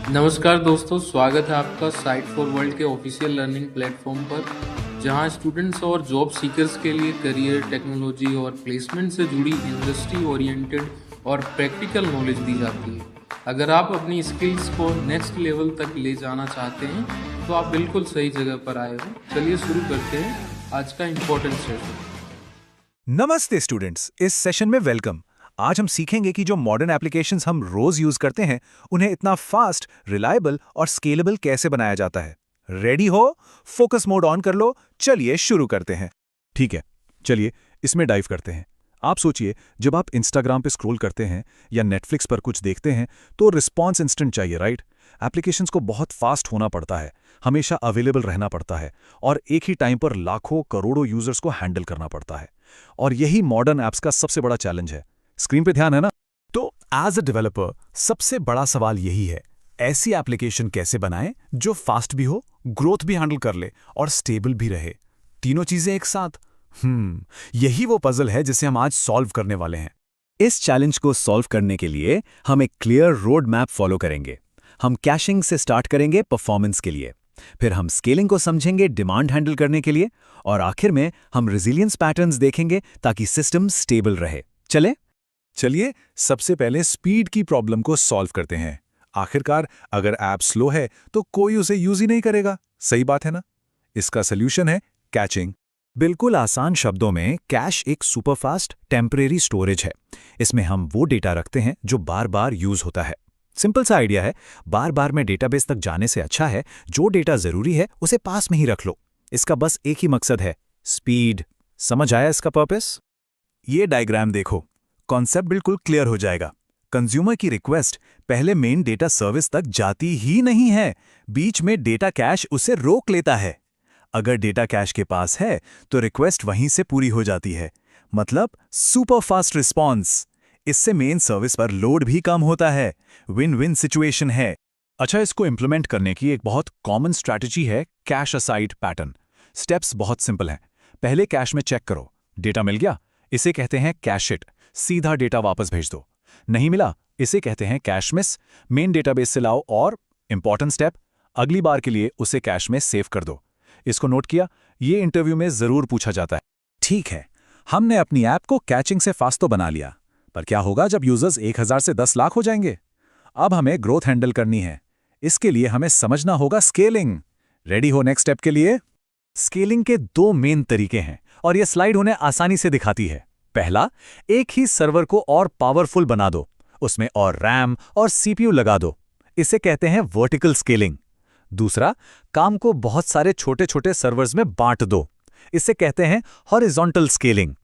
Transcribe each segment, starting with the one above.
नमस्कार दोस्तों, स्वागत है आपका साइट फॉर वर्ल्ड के ऑफिशियल लर्निंग प्लेटफॉर्म पर, जहां स्टूडेंट्स और जॉब सीकर्स के लिए करियर, टेक्नोलॉजी और प्लेसमेंट से जुड़ी इंडस्ट्री ओरिएंटेड और प्रैक्टिकल नॉलेज दी जाती है। अगर आप अपनी स्किल्स को नेक्स्ट लेवल तक ले जाना चाहते हैं, तो आप बिल्कुल सही जगह पर आए हो। चलिए शुरू करते हैं आज का इम्पोर्टेंट सेशन। नमस्ते स्टूडेंट्स, इस सेशन में वेलकम। आज हम सीखेंगे कि जो मॉडर्न एप्लीकेशंस हम रोज यूज करते हैं, उन्हें इतना फास्ट, रिलायबल और स्केलेबल कैसे बनाया जाता है। रेडी हो? फोकस मोड ऑन कर लो। चलिए शुरू करते हैं। ठीक है, चलिए इसमें डाइव करते हैं। आप सोचिए, जब आप इंस्टाग्राम पे स्क्रॉल करते हैं या नेटफ्लिक्स पर कुछ देखते हैं, तो रिस्पॉन्स इंस्टेंट चाहिए, राइट? एप्लीकेशंस को बहुत फास्ट होना पड़ता है, हमेशा अवेलेबल रहना पड़ता है और एक ही टाइम पर लाखों करोड़ों यूजर्स को हैंडल करना पड़ता है। और यही मॉडर्न ऐप्स का सबसे बड़ा चैलेंज है। स्क्रीन पे ध्यान है ना? तो एज अ डेवलपर सबसे बड़ा सवाल यही है, ऐसी एप्लीकेशन कैसे बनाएं जो फास्ट भी हो, ग्रोथ भी हैंडल कर ले और स्टेबल भी रहे। तीनों चीजें एक साथ। यही वो पजल है जिसे हम आज सॉल्व करने वाले हैं। इस चैलेंज को सॉल्व करने के लिए हम एक क्लियर रोड मैप फॉलो करेंगे। हम कैशिंग से स्टार्ट करेंगे परफॉर्मेंस के लिए, फिर हम स्केलिंग को समझेंगे डिमांड हैंडल करने के लिए, और आखिर में हम रेजिलियंस पैटर्न्स देखेंगे ताकि सिस्टम स्टेबल रहे। चलिए सबसे पहले स्पीड की प्रॉब्लम को सॉल्व करते हैं। आखिरकार अगर ऐप स्लो है तो कोई उसे यूज ही नहीं करेगा, सही बात है ना? इसका सल्यूशन है कैचिंग। बिल्कुल आसान शब्दों में, कैश एक सुपरफास्ट टेम्परेरी स्टोरेज है। इसमें हम वो डेटा रखते हैं जो बार बार यूज होता है। सिंपल सा आइडिया है, बार बार में डेटाबेस तक जाने से अच्छा है जो डेटा जरूरी है उसे पास में ही रख लो। इसका बस एक ही मकसद है, स्पीड। समझ आया इसका पर्पस? ये डायग्राम देखो, कॉन्सेप्ट बिल्कुल क्लियर हो जाएगा। कंज्यूमर की रिक्वेस्ट पहले मेन डेटा सर्विस तक जाती ही नहीं है, बीच में डेटा कैश उसे रोक लेता है। अगर डेटा कैश के पास है तो रिक्वेस्ट वहीं से पूरी हो जाती है, मतलब सुपर फास्ट रिस्पॉन्स। इससे मेन सर्विस पर लोड भी कम होता है। विन विन सिचुएशन है। अच्छा, इसको इंप्लीमेंट करने की एक बहुत कॉमन स्ट्रैटेजी है कैश असाइड पैटर्न। स्टेप्स बहुत सिंपल हैं। पहले कैश में चेक करो, डेटा मिल गया, इसे कहते हैं कैश हिट, सीधा डेटा वापस भेज दो। नहीं मिला, इसे कहते हैं कैश मिस, मेन डेटाबेस से लाओ और इंपॉर्टेंट स्टेप, अगली बार के लिए उसे कैश में सेव कर दो। इसको नोट किया? ये इंटरव्यू में जरूर पूछा जाता है। ठीक है, हमने अपनी ऐप को कैचिंग से फास्ट तो बना लिया, पर क्या होगा जब यूजर्स 1000 से 10 लाख हो जाएंगे? अब हमें ग्रोथ हैंडल करनी है। इसके लिए हमें समझना होगा स्केलिंग। रेडी हो नेक्स्ट स्टेप के लिए? स्केलिंग के दो मेन तरीके हैं और यह स्लाइड उन्हें आसानी से दिखाती है। पहला, एक ही सर्वर को और पावरफुल बना दो, उसमें और रैम और सीपीयू लगा दो। इसे कहते हैं वर्टिकल स्केलिंग। दूसरा, काम को बहुत सारे छोटे छोटे सर्वर्स में बांट दो। इसे कहते हैं हॉरिजॉन्टल स्केलिंग।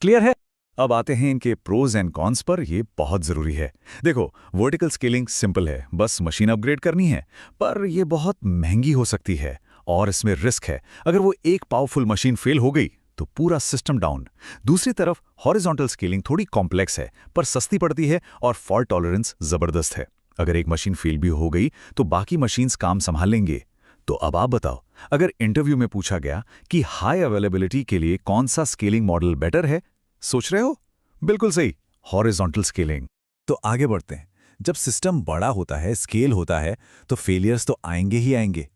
क्लियर है? अब आते हैं इनके प्रोज एंड कॉन्स पर। ये बहुत जरूरी है। देखो, वर्टिकल स्केलिंग सिंपल है, बस मशीन अपग्रेड करनी है, पर यह बहुत महंगी हो सकती है और इसमें रिस्क है। अगर वो एक पावरफुल मशीन फेल हो गई तो पूरा सिस्टम डाउन। दूसरी तरफ हॉरिजॉन्टल स्केलिंग थोड़ी कॉम्प्लेक्स है, पर सस्ती पड़ती है और फॉल्ट टॉलरेंस जबरदस्त है। अगर एक मशीन फेल भी हो गई तो बाकी मशीन्स काम संभाल लेंगे। तो अब आप बताओ, अगर इंटरव्यू में पूछा गया कि हाई अवेलेबिलिटी के लिए कौन सा स्केलिंग मॉडल बेटर है, सोच रहे हो? बिल्कुल सही, हॉरिजॉन्टल स्केलिंग। तो आगे बढ़ते हैं। जब सिस्टम बड़ा होता है, स्केल होता है, तो फेलियर्स तो आएंगे ही आएंगे।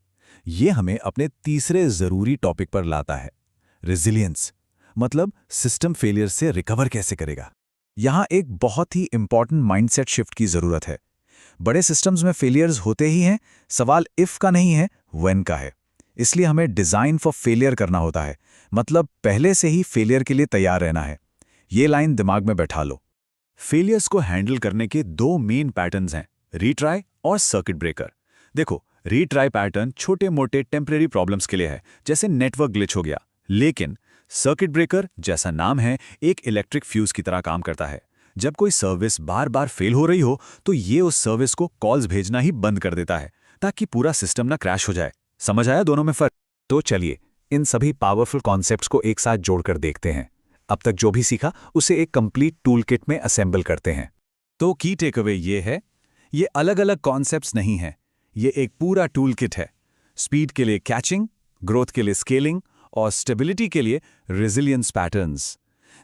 ये हमें अपने तीसरे जरूरी टॉपिक पर लाता है, रेजिलियंस। मतलब सिस्टम फेलियर से रिकवर कैसे करेगा। यहां एक बहुत ही इंपॉर्टेंट माइंडसेट शिफ्ट की जरूरत है। बड़े सिस्टम्स में फेलियर्स होते ही हैं, सवाल इफ का नहीं है, व्हेन का है। इसलिए हमें डिजाइन फॉर फेलियर करना होता है, मतलब पहले से ही फेलियर के लिए तैयार रहना है। ये लाइन दिमाग में बैठा लो। फेलियर्स को हैंडल करने के दो मेन पैटर्न्स हैं, रीट्राई और सर्किट ब्रेकर। देखो, रीट्राई पैटर्न छोटे मोटे टेम्परेरी प्रॉब्लम्स के लिए है, जैसे नेटवर्क ग्लिच हो गया। लेकिन सर्किट ब्रेकर, जैसा नाम है, एक इलेक्ट्रिक फ्यूज की तरह काम करता है। जब कोई सर्विस बार बार फेल हो रही हो तो ये उस सर्विस को कॉल्स भेजना ही बंद कर देता है, ताकि पूरा सिस्टम ना क्रैश हो जाए। समझ आया दोनों में फर्क? तो चलिए इन सभी पावरफुल कॉन्सेप्ट्स को एक साथ जोड़कर देखते हैं। अब तक जो भी सीखा उसे एक कंप्लीट टूल किट में असेंबल करते हैं। तो की टेकअवे ये है, ये अलग अलग कॉन्सेप्ट्स नहीं हैं, ये एक पूरा टूल किट है। स्पीड के लिए कैचिंग, ग्रोथ के लिए स्केलिंग और स्टेबिलिटी के लिए रेजिलियंस पैटर्न्स।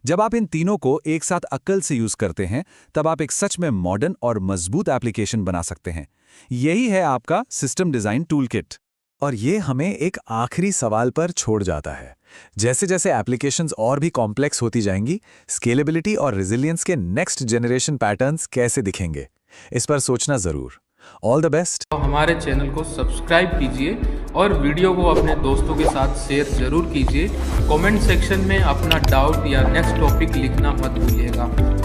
जब आप इन तीनों को एक साथ अक्ल से यूज करते हैं तब आप एक सच में मॉडर्न और मजबूत एप्लीकेशन बना सकते हैं। यही है आपका सिस्टम डिजाइन टूल किट। और ये हमें एक आखिरी सवाल पर छोड़ जाता है। जैसे जैसे एप्लीकेशंस और भी कॉम्प्लेक्स होती जाएंगी, स्केलेबिलिटी और रेजिलियंस के नेक्स्ट जनरेशन पैटर्न्स कैसे दिखेंगे, इस पर सोचना जरूर। All the best. तो हमारे चैनल को सब्सक्राइब कीजिए और वीडियो को अपने दोस्तों के साथ शेयर जरूर कीजिए। कमेंट सेक्शन में अपना डाउट या नेक्स्ट टॉपिक लिखना मत भूलिएगा।